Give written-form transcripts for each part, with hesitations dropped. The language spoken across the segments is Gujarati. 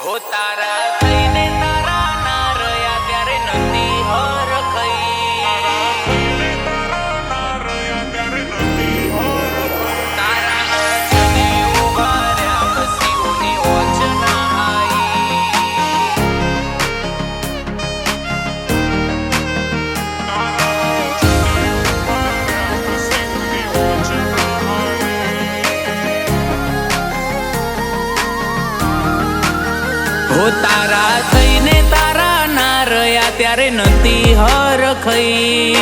હો તારા થઈને તારા ના રહ્યા ત્યારે નથી હરખઈ તારા ના જને ઉભા રહ્યા પછી ઉની ઓચ ના હો તારા થઈને તારા ના રહ્યા ત્યારે નથી હરખઈ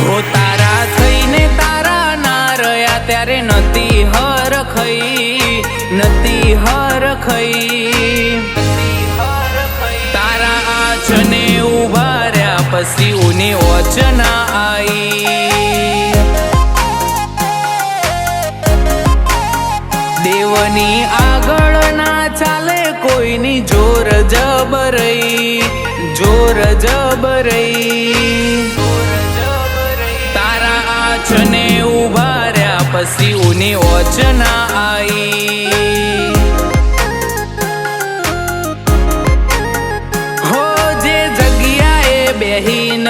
હો તારા થઈને તારા ના રહ્યા ત્યારે નથી હરખઈ તારા આછને ઉભા રહ્યા પછી ઉની ઓચ ના આઈ દેવની આગળ ના ચાલે કોઈની જોર જબરઈ તારા આછને ઉભા રહ્યા પછી ઉની ઓચ ના આઈ હો જે જગ્યાએ બેહીન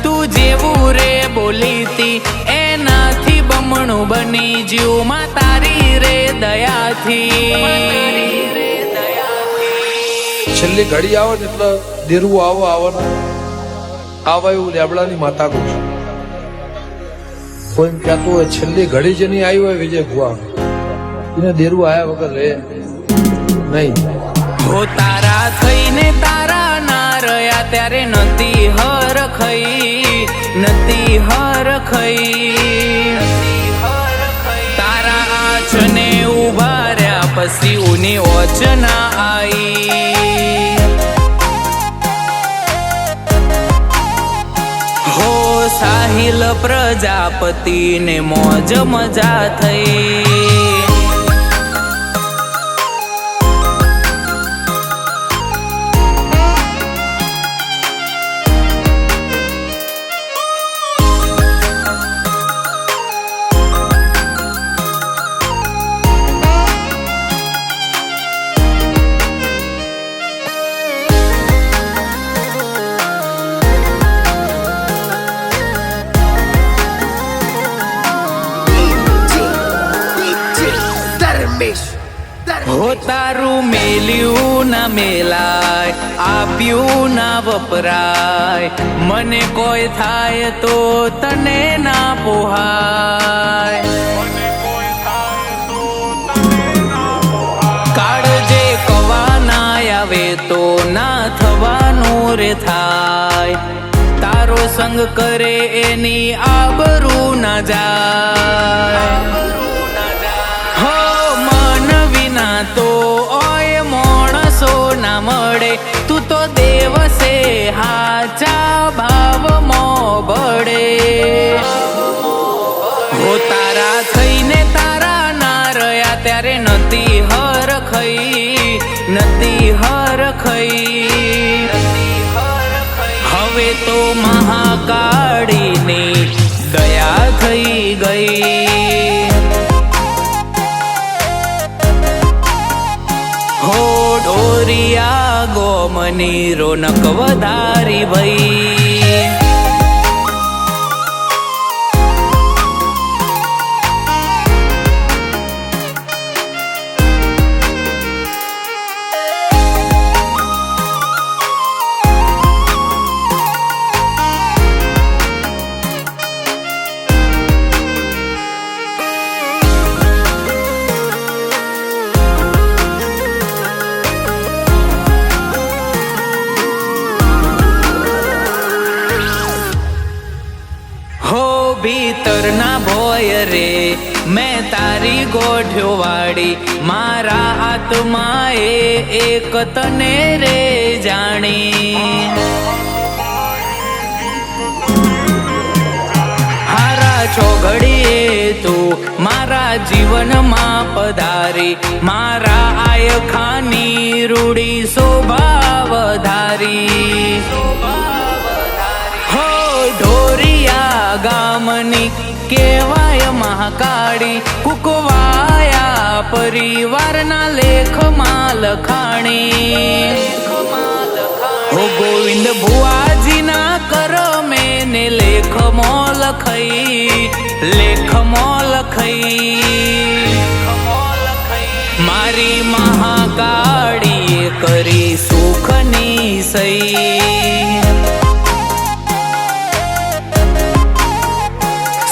તું જેવું રે બોલીતી એનાથી બમણું બની જીવમાં તારી રે દયાથી છેલ્લી ઘડી આવે ને એટલે દેરવું આવવાનું એવું લેબડાની માતા કહું છું. કોઈ કહેતું હોય છેલ્લી ઘડી જેની આવી હોય વિજય ભુવા એને દેરવું આયા વગર રહે નહીં. હો તારા થઈને તારા ના રહ્યા ત્યારે નથી હરખઈ તારા આછને ઉભા રહ્યા પછી ઉની ઓચ ના આઈ હો સાહિલ પ્રજાપતિ ને મોજ મજા થઈ હો તારું મેલ્યું ના મેલાય આપ્યું ના વપરાય મને કોઈ થાય તો તને ના પોહાય કાળજે કવા ના આવે તો ના થવાનું રે થાય તારો સંગ કરે એની આબરૂ ના જાય તો ઓય માણસો ના મળે તું તો દેવ છે હાચા ભાવમાં બળે હો તારા થઈને તારા ના રહ્યા ત્યારે નથી હરખઈ હવે તો મહાકાળીની દયા થઈ ગઈ હો ઢોરિયા ગોમની રોનક વધારી ભઈ ભીતરના ભોય રે મેં તારી ગોઠ્યો વાળી મારા આત્માએ એક તને રે જાણી હારા છોઘડીએ તું મારા જીવનમાં પધારી મારા આયખાની રૂડી શોભા વધારી હો ઢોરિયા ગામની કેવાય મહાકાળી કુકવાયા પરિવારના લેખમાં લખાણી હો ગોવિંદ ભુવાજીના કરમે ને લેખમાં લખઈ મારી મહાકાળીએ કરી સુખની સઈ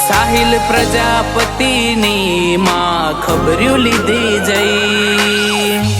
સાહિલ પ્રજાપતિની માં ખબર્યું લીધી જઈ